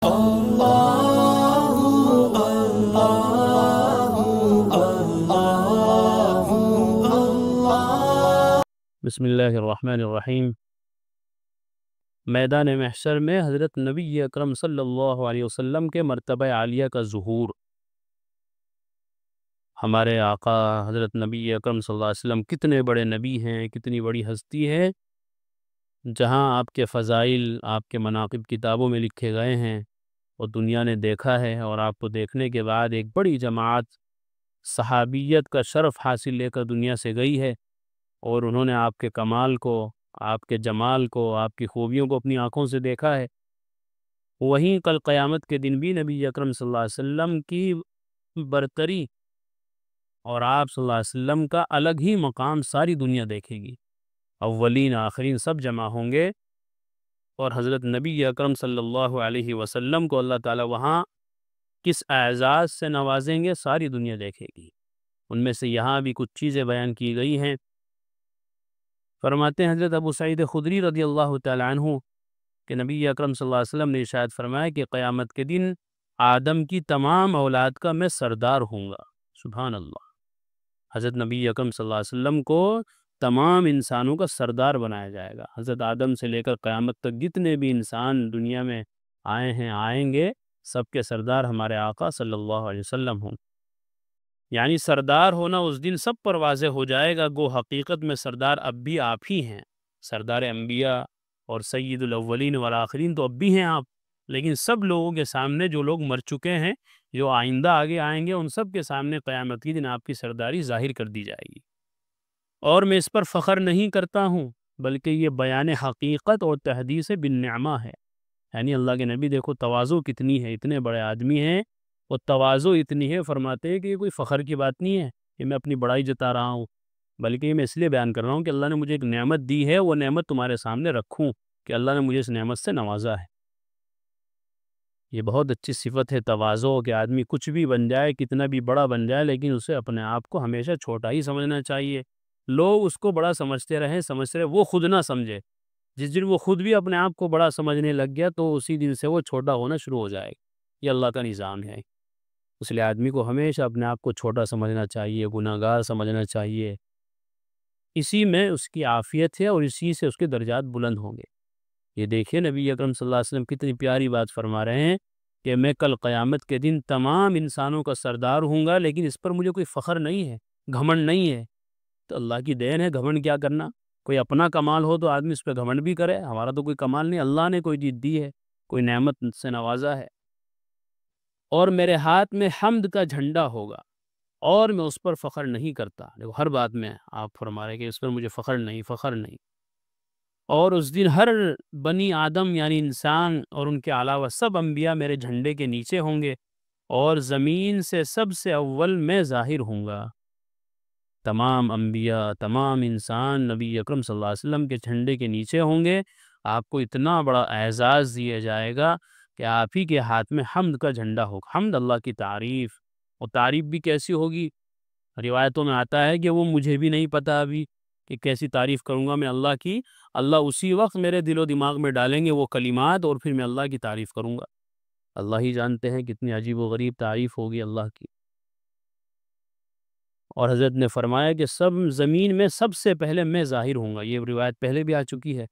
بسم اللہ الرحمن الرحیم۔ میدان محشر میں حضرت نبی اکرم صلی اللہ علیہ وسلم کے مرتبہ عالیہ کا ظہور۔ ہمارے آقا حضرت نبی اکرم صلی اللہ علیہ وسلم کتنے بڑے نبی ہیں، کتنی بڑی ہستی ہے، جہاں آپ کے فضائل، آپ کے مناقب کتابوں میں لکھے گئے ہیں اور دنیا نے دیکھا ہے، اور آپ کو دیکھنے کے بعد ایک بڑی جماعت صحابیت کا شرف حاصل لے کر دنیا سے گئی ہے، اور انہوں نے آپ کے کمال کو، آپ کے جمال کو، آپ کی خوبیوں کو اپنی آنکھوں سے دیکھا ہے۔ وہیں کل قیامت کے دن بھی نبی اکرم صلی اللہ علیہ وسلم کی برتری اور آپ صلی اللہ علیہ وسلم کا الگ ہی مقام ساری دنیا دیکھے گی۔ اولین آخرین سب جمع ہوں گے، اور حضرت نبی اکرم صلی اللہ علیہ وسلم کو اللہ تعالی وہاں کس اعزاز سے نوازیں گے ساری دنیا دیکھے گی۔ ان میں سے یہاں بھی کچھ چیزیں بیان کی گئی ہیں۔ فرماتے ہیں حضرت ابو سعید خدری رضی اللہ تعالی عنہ کہ نبی اکرم صلی اللہ علیہ وسلم نے ارشاد فرمایا کہ قیامت کے دن آدم کی تمام اولاد کا میں سردار ہوں گا۔ سبحان اللہ۔ حضرت نبی اکرم صلی اللہ علیہ وسلم کو تمام انسانوں کا سردار بنایا جائے گا۔ حضرت آدم سے لے کر قیامت تک جتنے بھی انسان دنیا میں آئے ہیں، آئیں گے، سب کے سردار ہمارے آقا صلی اللہ علیہ وسلم ہوں۔ یعنی سردار ہونا اس دن سب پر واضح ہو جائے گا، گو حقیقت میں سردار اب بھی آپ ہی ہیں۔ سردار انبیاء اور سید الاولین والآخرین تو اب بھی ہیں آپ، لیکن سب لوگوں کے سامنے، جو لوگ مر چکے ہیں، جو آئندہ آگے آئیں گے، ان سب کے سامنے قیامت کی دن آپ کی سرداری ظاہر کر دی جائے گی۔ اور میں اس پر فخر نہیں کرتا ہوں، بلکہ یہ بیان حقیقت اور تحدیث بالنعمہ ہے۔ یعنی اللہ کے نبی دیکھو تواضع کتنی ہے، اتنے بڑے آدمی ہیں اور تواضع اتنی ہے، فرماتے ہیں کہ یہ کوئی فخر کی بات نہیں ہے کہ میں اپنی بڑائی جتا رہا ہوں، بلکہ یہ میں اس لیے بیان کر رہا ہوں کہ اللہ نے مجھے ایک نعمت دی ہے، وہ نعمت تمہارے سامنے رکھوں کہ اللہ نے مجھے اس نعمت سے نوازا ہے۔ یہ بہت اچھی صفت ہے تواضع، کہ آدمی کچھ بھی بن جائے، کتنا بھی بڑا بن جائے، لیکن اسے اپنے آپ کو ہمیشہ چھوٹا ہی سمجھنا چاہیے۔ لوگ اس کو بڑا سمجھتے رہیں، وہ خود نہ سمجھے۔ جس دن وہ خود بھی اپنے آپ کو بڑا سمجھنے لگ گیا تو اسی دن سے وہ چھوٹا ہونا شروع ہو جائے گا۔ یہ اللہ کا نظام ہے۔ اس لیے آدمی کو ہمیشہ اپنے آپ کو چھوٹا سمجھنا چاہیے، گناہ گار سمجھنا چاہیے۔ اسی میں اس کی عافیت ہے اور اسی سے اس کے درجات بلند ہوں گے۔ یہ دیکھیں نبی اکرم صلی اللہ علیہ وسلم کتنی پیاری بات فرما رہے ہیں کہ میں کل قیامت کے دن تمام انسانوں کا سردار ہوں گا، لیکن اس پر مجھے کوئی فخر نہیں ہے، گھمنڈ نہیں ہے۔ تو اللہ کی دین ہے، گھمنڈ کیا کرنا؟ کوئی اپنا کمال ہو تو آدمی اس پہ گھمنڈ بھی کرے، ہمارا تو کوئی کمال نہیں، اللہ نے کوئی چیز دی ہے، کوئی نعمت سے نوازا ہے۔ اور میرے ہاتھ میں حمد کا جھنڈا ہوگا، اور میں اس پر فخر نہیں کرتا۔ دیکھو ہر بات میں آپ فرما رہے کہ اس پر مجھے فخر نہیں۔ اور اس دن ہر بنی آدم یعنی انسان اور ان کے علاوہ سب انبیاء میرے جھنڈے کے نیچے ہوں گے، اور زمین سے سب سے اول میں ظاہر ہوں گا۔ تمام انبیاء، تمام انسان نبی اکرم صلی اللہ علیہ وسلم کے جھنڈے کے نیچے ہوں گے۔ آپ کو اتنا بڑا اعزاز دیا جائے گا کہ آپ ہی کے ہاتھ میں حمد کا جھنڈا ہوگا۔ حمد اللہ کی تعریف، اور تعریف بھی کیسی ہوگی؟ روایتوں میں آتا ہے کہ وہ مجھے بھی نہیں پتا ابھی کہ کیسی تعریف کروں گا میں اللہ کی۔ اللہ اسی وقت میرے دل و دماغ میں ڈالیں گے وہ کلمات، اور پھر میں اللہ کی تعریف کروں گا۔ اللہ ہی جانتے ہیں کتنی عجیب و غریب تعریف ہوگی اللہ کی۔ اور حضرت نے فرمایا کہ سب زمین میں سب سے پہلے میں ظاہر ہوں گا۔ یہ روایت پہلے بھی آ چکی ہے۔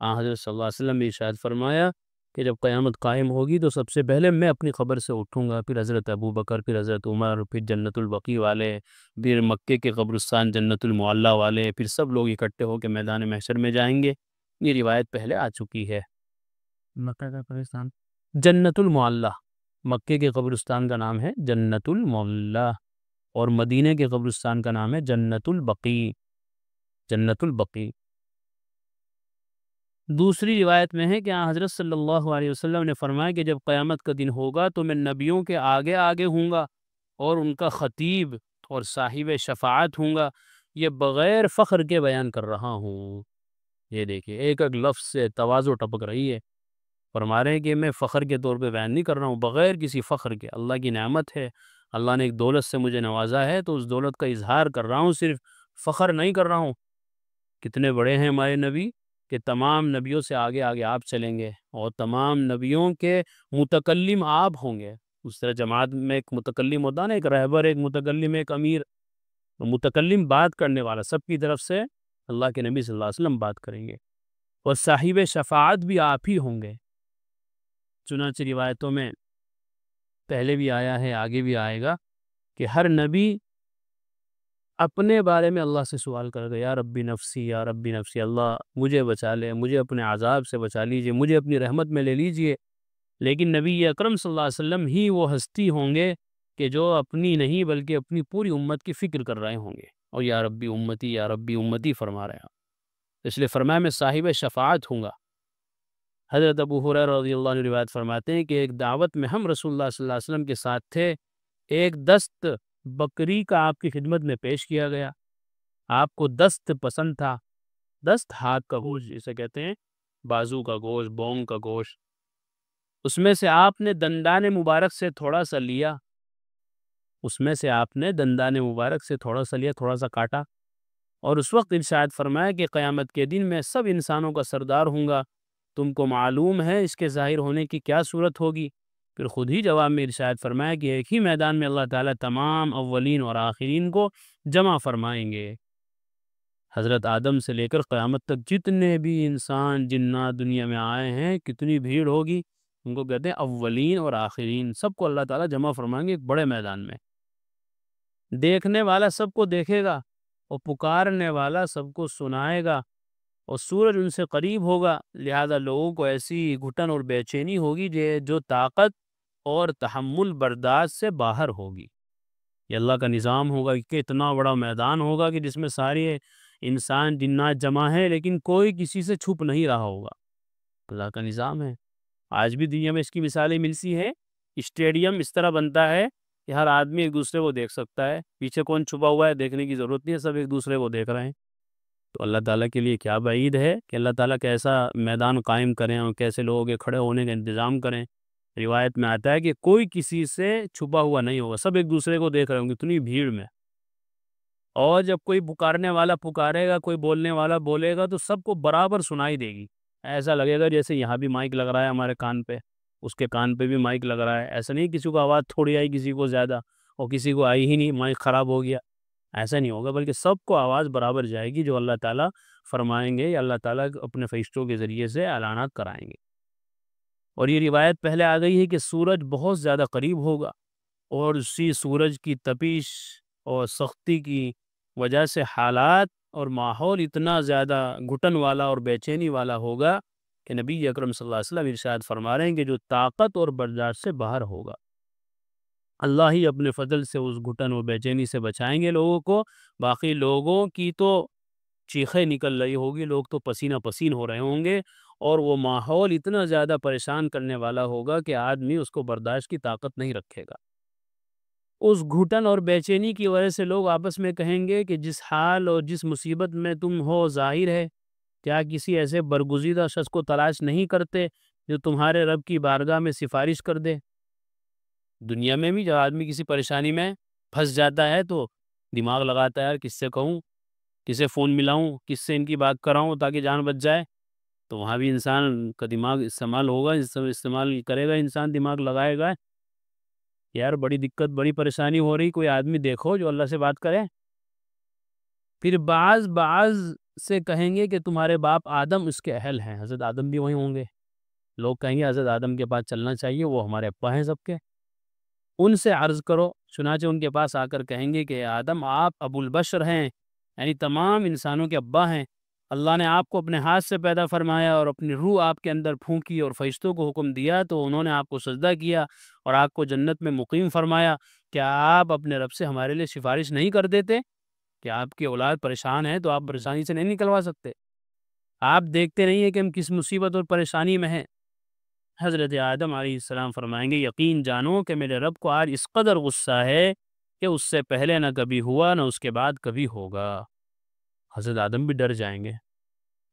حضرت صلی اللہ علیہ وسلم نے ارشاد فرمایا کہ جب قیامت قائم ہوگی تو سب سے پہلے میں اپنی قبر سے اٹھوں گا، پھر حضرت ابو بکر، پھر حضرت عمر، پھر جنت البقیع والے، پھر مکے کے قبرستان جنت المعلیٰ والے، پھر سب لوگ اکٹھے ہو کے میدان محشر میں جائیں گے۔ یہ روایت پہلے آ چکی ہے۔ مکہ کا قبرستان جنت المعلیٰ، مکے کے قبرستان کا نام ہے جنت المعلیٰ، اور مدینہ کے قبرستان کا نام ہے جنت البقیع۔ جنت البقیع۔ دوسری روایت میں ہے کہ حضرت صلی اللہ علیہ وسلم نے فرمایا کہ جب قیامت کا دن ہوگا تو میں نبیوں کے آگے آگے ہوں گا، اور ان کا خطیب اور صاحب شفاعت ہوں گا۔ یہ بغیر فخر کے بیان کر رہا ہوں۔ یہ دیکھیں ایک ایک لفظ سے تواضع ٹپک رہی ہے۔ فرما رہے ہیں کہ میں فخر کے طور پہ بیان نہیں کر رہا ہوں، بغیر کسی فخر کے۔ اللہ کی نعمت ہے، اللہ نے ایک دولت سے مجھے نوازا ہے تو اس دولت کا اظہار کر رہا ہوں، صرف فخر نہیں کر رہا ہوں۔ کتنے بڑے ہیں ہمارے نبی، کہ تمام نبیوں سے آگے آگے آپ چلیں گے اور تمام نبیوں کے متکلم آپ ہوں گے۔ اس طرح جماعت میں ایک متکلم ہوتا ہے نا، ایک رہبر، ایک متکلم، ایک امیر۔ متکلم بات کرنے والا، سب کی طرف سے اللہ کے نبی صلی اللہ علیہ وسلم بات کریں گے، اور صاحب شفاعت بھی آپ ہی ہوں گے۔ چنانچہ روایتوں میں پہلے بھی آیا ہے، آگے بھی آئے گا کہ ہر نبی اپنے بارے میں اللہ سے سوال کرے گا، یا ربی نفسی، یا ربی نفسی، اللہ مجھے بچا لے، مجھے اپنے عذاب سے بچا لیجئے، مجھے اپنی رحمت میں لے لیجئے۔ لیکن نبی اکرم صلی اللہ علیہ وسلم ہی وہ ہستی ہوں گے کہ جو اپنی نہیں بلکہ اپنی پوری امت کی فکر کر رہے ہوں گے، اور یا ربی امتی، یا ربی امتی فرما رہے ہیں۔ اس لیے فرمایا میں صاحب شفاعت ہوں گا۔ حضرت ابو ہریرہ رضی اللہ عنہ روایت فرماتے ہیں کہ ایک دعوت میں ہم رسول اللہ صلی اللہ علیہ وسلم کے ساتھ تھے، ایک دست بکری کا آپ کی خدمت میں پیش کیا گیا، آپ کو دست پسند تھا۔ دست ہاتھ کا گوشت جسے کہتے ہیں، بازو کا گوشت، بونگ کا گوشت، اس میں سے آپ نے دندان مبارک سے تھوڑا سا لیا، تھوڑا سا کاٹا، اور اس وقت ارشاد فرمایا کہ قیامت کے دن میں سب انسانوں کا سردار ہوں گا، تم کو معلوم ہے اس کے ظاہر ہونے کی کیا صورت ہوگی؟ پھر خود ہی جواب میں ارشاد فرمایا کہ ایک ہی میدان میں اللہ تعالیٰ تمام اولین اور آخرین کو جمع فرمائیں گے۔ حضرت آدم سے لے کر قیامت تک جتنے بھی انسان جنات دنیا میں آئے ہیں، کتنی بھیڑ ہوگی، ان کو کہتے ہیں اولین اور آخرین، سب کو اللہ تعالیٰ جمع فرمائیں گے ایک بڑے میدان میں۔ دیکھنے والا سب کو دیکھے گا، اور پکارنے والا سب کو سنائے گا، اور سورج ان سے قریب ہوگا، لہذا لوگوں کو ایسی گھٹن اور بے چینی ہوگی جو طاقت اور تحمل برداشت سے باہر ہوگی۔ یہ اللہ کا نظام ہوگا کہ اتنا بڑا میدان ہوگا کہ جس میں سارے انسان جنات جمع ہیں، لیکن کوئی کسی سے چھپ نہیں رہا ہوگا۔ اللہ کا نظام ہے۔ آج بھی دنیا میں اس کی مثالیں ملتی ہیں۔ اسٹیڈیم اس طرح بنتا ہے کہ ہر آدمی ایک دوسرے کو دیکھ سکتا ہے، پیچھے کون چھپا ہوا ہے دیکھنے کی ضرورت نہیں ہے، سب ایک دوسرے کو دیکھ رہے ہیں۔ تو اللہ تعالیٰ کے لیے کیا بعید ہے کہ اللہ تعالیٰ کیسا میدان قائم کریں اور کیسے لوگوں کے کھڑے ہونے کا انتظام کریں۔ روایت میں آتا ہے کہ کوئی کسی سے چھپا ہوا نہیں ہوگا، سب ایک دوسرے کو دیکھ رہے ہوں گے اتنی بھیڑ میں، اور جب کوئی پکارنے والا پکارے گا، کوئی بولنے والا بولے گا، تو سب کو برابر سنائی دے گی۔ ایسا لگے گا جیسے یہاں بھی مائک لگ رہا ہے ہمارے کان پہ، اس کے کان پہ بھی مائک لگ رہا ہے۔ ایسا نہیں کسی کو آواز تھوڑی آئی، کسی کو زیادہ، اور کسی کو آئی ہی نہیں، مائک خراب ہو گیا، ایسا نہیں ہوگا، بلکہ سب کو آواز برابر جائے گی جو اللہ تعالیٰ فرمائیں گے، یا اللہ تعالیٰ اپنے فرشتوں کے ذریعے سے اعلانات کرائیں گے۔ اور یہ روایت پہلے آ گئی ہے کہ سورج بہت زیادہ قریب ہوگا، اور اسی سورج کی تپش اور سختی کی وجہ سے حالات اور ماحول اتنا زیادہ گھٹن والا اور بے چینی والا ہوگا کہ نبی اکرم صلی اللہ علیہ وسلم ارشاد فرما رہے ہیں کہ جو طاقت اور برداشت سے باہر ہوگا، اللہ ہی اپنے فضل سے اس گھٹن و بے چینی سے بچائیں گے لوگوں کو۔ باقی لوگوں کی تو چیخیں نکل رہی ہوگی، لوگ تو پسینہ پسین ہو رہے ہوں گے، اور وہ ماحول اتنا زیادہ پریشان کرنے والا ہوگا کہ آدمی اس کو برداشت کی طاقت نہیں رکھے گا۔ اس گھٹن اور بے چینی کی وجہ سے لوگ آپس میں کہیں گے کہ جس حال اور جس مصیبت میں تم ہو ظاہر ہے، کیا کسی ایسے برگزیدہ شخص کو تلاش نہیں کرتے جو تمہارے رب کی بارگاہ میں سفارش کر دے؟ دنیا میں بھی جب آدمی کسی پریشانی میں پھنس جاتا ہے تو دماغ لگاتا ہے، یار کس سے کہوں، کسے فون ملاؤں، کس سے ان کی بات کراؤں تاکہ جان بچ جائے۔ تو وہاں بھی انسان کا دماغ استعمال ہوگا، استعمال کرے گا، انسان دماغ لگائے گا، یار بڑی دقت، بڑی پریشانی ہو رہی، کوئی آدمی دیکھو جو اللہ سے بات کرے۔ پھر بعض سے کہیں گے کہ تمہارے باپ آدم اس کے اہل ہیں، حضرت آدم بھی وہیں ہوں گے، لوگ کہیں گے حضرت آدم کے پاس چلنا چاہیے، وہ ہمارے ابا ہیں سب کے، ان سے عرض کرو۔ چنانچہ ان کے پاس آ کر کہیں گے کہ آدم آپ ابو البشر ہیں، یعنی تمام انسانوں کے ابا ہیں، اللہ نے آپ کو اپنے ہاتھ سے پیدا فرمایا اور اپنی روح آپ کے اندر پھونکی اور فرشتوں کو حکم دیا تو انہوں نے آپ کو سجدہ کیا اور آپ کو جنت میں مقیم فرمایا، کیا آپ اپنے رب سے ہمارے لیے سفارش نہیں کر دیتے؟ کہ آپ کی اولاد پریشان ہے تو آپ پریشانی سے نہیں نکلوا سکتے؟ آپ دیکھتے نہیں ہیں کہ ہم کس مصیبت اور پریشانی میں ہیں؟ حضرت آدم علیہ السلام فرمائیں گے یقین جانو کہ میرے رب کو آج اس قدر غصہ ہے کہ اس سے پہلے نہ کبھی ہوا نہ اس کے بعد کبھی ہوگا۔ حضرت آدم بھی ڈر جائیں گے،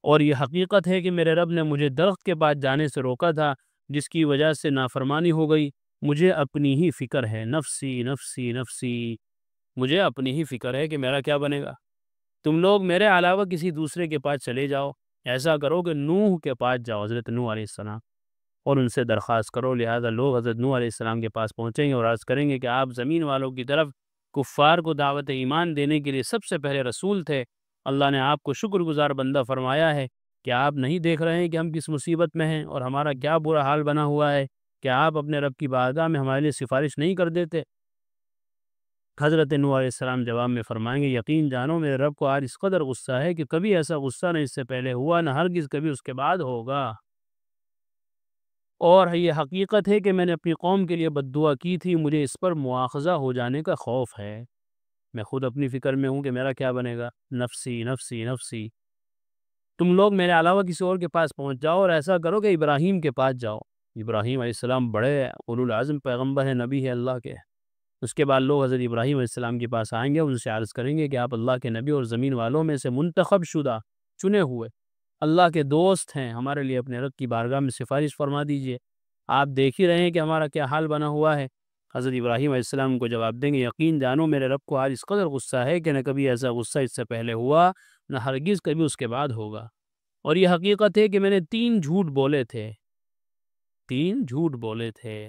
اور یہ حقیقت ہے کہ میرے رب نے مجھے درخت کے پاس جانے سے روکا تھا جس کی وجہ سے نافرمانی ہو گئی، مجھے اپنی ہی فکر ہے، نفسی نفسی نفسی، مجھے اپنی ہی فکر ہے کہ میرا کیا بنے گا، تم لوگ میرے علاوہ کسی دوسرے کے پاس چلے جاؤ، ایسا کرو کہ نوح کے پاس جاؤ، حضرت نوح علیہ السلام، اور ان سے درخواست کرو۔ لہذا لوگ حضرت نوح علیہ السلام کے پاس پہنچیں گے اور عرض کریں گے کہ آپ زمین والوں کی طرف کفار کو دعوت ایمان دینے کے لیے سب سے پہلے رسول تھے، اللہ نے آپ کو شکر گزار بندہ فرمایا ہے کہ آپ نہیں دیکھ رہے ہیں کہ ہم کس مصیبت میں ہیں اور ہمارا کیا برا حال بنا ہوا ہے، کیا آپ اپنے رب کی بارگاہ میں ہمارے لیے سفارش نہیں کر دیتے؟ حضرت نوح علیہ السلام جواب میں فرمائیں گے یقین جانو میرے رب کو آج اس قدر غصہ ہے کہ کبھی ایسا غصہ نہ اس سے پہلے ہوا نہ ہرگز کبھی اس کے بعد ہوگا، اور یہ حقیقت ہے کہ میں نے اپنی قوم کے لیے بد دعا کی تھی، مجھے اس پر مواخذہ ہو جانے کا خوف ہے، میں خود اپنی فکر میں ہوں کہ میرا کیا بنے گا، نفسی نفسی نفسی۔ تم لوگ میرے علاوہ کسی اور کے پاس پہنچ جاؤ اور ایسا کرو کہ ابراہیم کے پاس جاؤ۔ ابراہیم علیہ السلام بڑے اولو العزم پیغمبر ہیں، نبی ہے اللہ کے۔ اس کے بعد لوگ حضرت ابراہیم علیہ السلام کے پاس آئیں گے، ان سے عرض کریں گے کہ آپ اللہ کے نبی اور زمین والوں میں سے منتخب شدہ، چنے ہوئے اللہ کے دوست ہیں، ہمارے لیے اپنے رب کی بارگاہ میں سفارش فرما دیجئے، آپ دیکھ ہی رہے ہیں کہ ہمارا کیا حال بنا ہوا ہے۔ حضرت ابراہیم علیہ السلام کو جواب دیں گے یقین جانو میرے رب کو آج اس قدر غصہ ہے کہ نہ کبھی ایسا غصہ اس سے پہلے ہوا نہ ہرگز کبھی اس کے بعد ہوگا، اور یہ حقیقت ہے کہ میں نے 3 جھوٹ بولے تھے، 3 جھوٹ بولے تھے،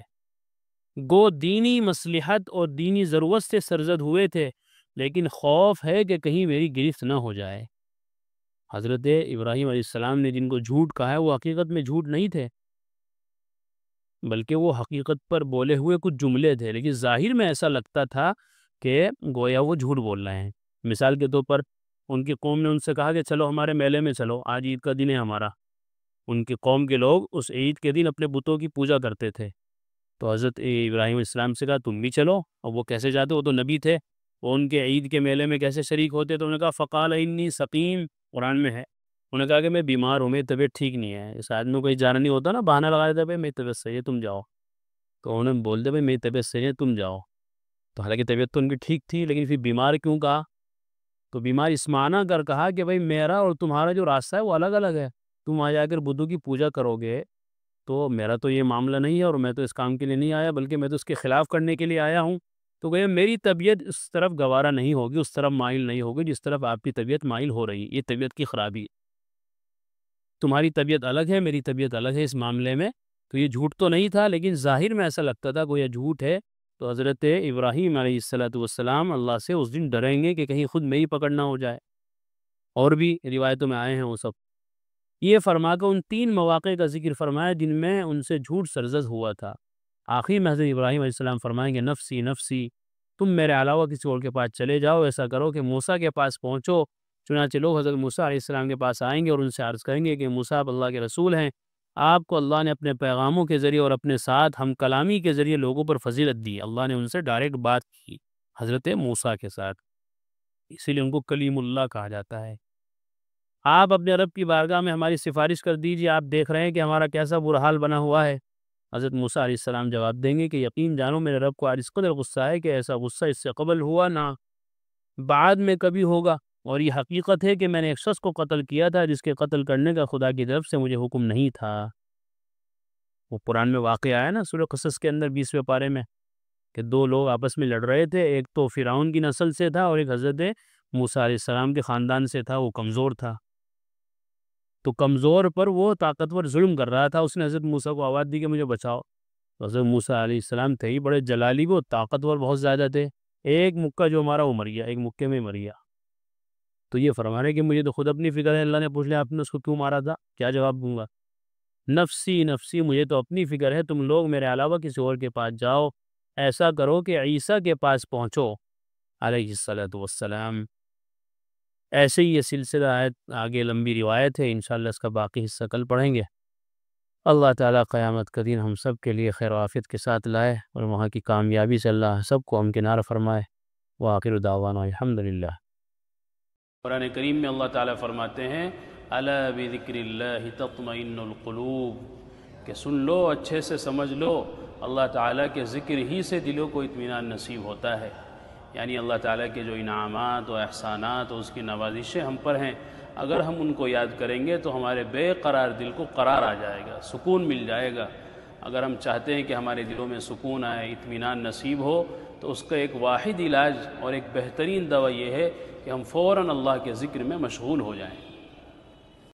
گو دینی مصلحت اور دینی ضرورت سے سرزد ہوئے تھے، لیکن خوف ہے کہ کہیں میری گرفت نہ ہو جائے۔ حضرت ابراہیم علیہ السلام نے جن کو جھوٹ کہا ہے وہ حقیقت میں جھوٹ نہیں تھے، بلکہ وہ حقیقت پر بولے ہوئے کچھ جملے تھے، لیکن ظاہر میں ایسا لگتا تھا کہ گویا وہ جھوٹ بول رہے ہیں۔ مثال کے طور پر ان کی قوم نے ان سے کہا کہ چلو ہمارے میلے میں چلو، آج عید کا دن ہے ہمارا۔ ان کی قوم کے لوگ اس عید کے دن اپنے بتوں کی پوجا کرتے تھے، تو حضرت ابراہیم علیہ السلام سے کہا تم بھی چلو، اور وہ کیسے جاتے، وہ تو نبی تھے، وہ ان کے عید کے میلے میں کیسے شریک ہوتے؟ تو انہوں نے کہا فقال انی سقیم، قرآن میں ہے، انہوں نے کہا کہ میں بیمار ہوں، میری طبیعت ٹھیک نہیں ہے۔ اس آدمی کو کہیں جانا نہیں ہوتا نا، بہانہ لگا دیتا ہے بھائی میری طبیعت صحیح ہے تم جاؤ، تو انہوں نے بولتے بھائی میری طبیعت صحیح ہے تم جاؤ، تو حالانکہ طبیعت تو ان کی ٹھیک تھی، لیکن پھر بیمار کیوں کہا؟ تو بیمار اس معنی کر کہا کہ بھائی میرا اور تمہارا جو راستہ ہے وہ الگ الگ ہے، تم وہاں جا کر بدھوں کی پوجا کرو گے تو میرا تو یہ معاملہ نہیں ہے، اور میں تو اس کام کے لیے نہیں آیا بلکہ میں تو اس کے خلاف کرنے کے لیے آیا ہوں، تو کہ میری طبیعت اس طرف گوارا نہیں ہوگی، اس طرف مائل نہیں ہوگی جس طرف آپ کی طبیعت مائل ہو رہی ہے، یہ طبیعت کی خرابی، تمہاری طبیعت الگ ہے میری طبیعت الگ ہے اس معاملے میں۔ تو یہ جھوٹ تو نہیں تھا، لیکن ظاہر میں ایسا لگتا تھا کہ یہ جھوٹ ہے، تو حضرت ابراہیم علیہ السلام اللہ سے اس دن ڈریں گے کہ کہیں خود میں ہی پکڑنا ہو جائے، اور بھی روایتوں میں آئے ہیں وہ سب۔ یہ فرما کر ان 3 مواقع کا ذکر فرمایا جن میں ان سے جھوٹ سرزد ہوا تھا۔ آخر میں حضرت ابراہیم علیہ السلام فرمائیں گے نفسی نفسی، تم میرے علاوہ کسی اور کے پاس چلے جاؤ، ایسا کرو کہ موسیٰ کے پاس پہنچو۔ چنانچہ لوگ حضرت موسیٰ علیہ السلام کے پاس آئیں گے اور ان سے عرض کریں گے کہ موسیٰ آپ اللہ کے رسول ہیں، آپ کو اللہ نے اپنے پیغاموں کے ذریعے اور اپنے ساتھ ہم کلامی کے ذریعے لوگوں پر فضیلت دی، اللہ نے ان سے ڈائریکٹ بات کی حضرت موسیٰ کے ساتھ، اسی لیے ان کو کلیم اللہ کہا جاتا ہے۔ آپ اپنے رب کی بارگاہ میں ہماری سفارش کر دیجیے، آپ دیکھ رہے ہیں کہ ہمارا کیسا برا حال بنا ہوا ہے۔ حضرت موسیٰ علیہ السلام جواب دیں گے کہ یقین جانو میرے رب کو آج اس قدر غصہ ہے کہ ایسا غصہ اس سے قبل ہوا نہ بعد میں کبھی ہوگا، اور یہ حقیقت ہے کہ میں نے ایک شخص کو قتل کیا تھا جس کے قتل کرنے کا خدا کی طرف سے مجھے حکم نہیں تھا۔ وہ قرآن میں واقع آیا نا سورہ قصص کے اندر 20ویں پارے میں، کہ 2 لوگ آپس میں لڑ رہے تھے، ایک تو فرعون کی نسل سے تھا اور ایک حضرت موسیٰ علیہ السلام کے خاندان سے تھا، وہ کمزور تھا، تو کمزور پر وہ طاقتور ظلم کر رہا تھا، اس نے حضرت موسیٰ کو آواز دی کہ مجھے بچاؤ، تو حضرت موسیٰ علیہ السلام تھے ہی بڑے جلالی، وہ طاقتور بہت زیادہ تھے، ایک مکہ جو مارا وہ مر گیا، ایک مکے میں مر گیا۔ تو یہ فرما رہے کہ مجھے تو خود اپنی فکر ہے، اللہ نے پوچھ لیا آپ نے اس کو کیوں مارا تھا، کیا جواب دوں گا؟ نفسی نفسی، مجھے تو اپنی فکر ہے، تم لوگ میرے علاوہ کسی اور کے پاس جاؤ، ایسا کرو کہ عیسیٰ کے پاس پہنچو علیہ السلام۔ ایسے ہی یہ سلسلہ ہے، آگے لمبی روایت ہے، انشاءاللہ اس کا باقی حصہ کل پڑھیں گے۔ اللہ تعالیٰ قیامت کا دن ہم سب کے لیے خیر و عافیت کے ساتھ لائے، اور وہاں کی کامیابی سے اللہ سب کو ہمکنار فرمائے۔ وآخر دعوانا الحمدللہ۔ قرآن کریم میں اللہ تعالیٰ فرماتے ہیں الا بذکر اللہ تطمئن القلوب، کہ سن لو، اچھے سے سمجھ لو، اللہ تعالیٰ کے ذکر ہی سے دلوں کو اطمینان نصیب ہوتا ہے، یعنی اللہ تعالیٰ کے جو انعامات و احسانات اور اس کی نوازشیں ہم پر ہیں، اگر ہم ان کو یاد کریں گے تو ہمارے بے قرار دل کو قرار آ جائے گا، سکون مل جائے گا۔ اگر ہم چاہتے ہیں کہ ہمارے دلوں میں سکون آئے، اطمینان نصیب ہو، تو اس کا ایک واحد علاج اور ایک بہترین دوا یہ ہے کہ ہم فوراً اللہ کے ذکر میں مشغول ہو جائیں۔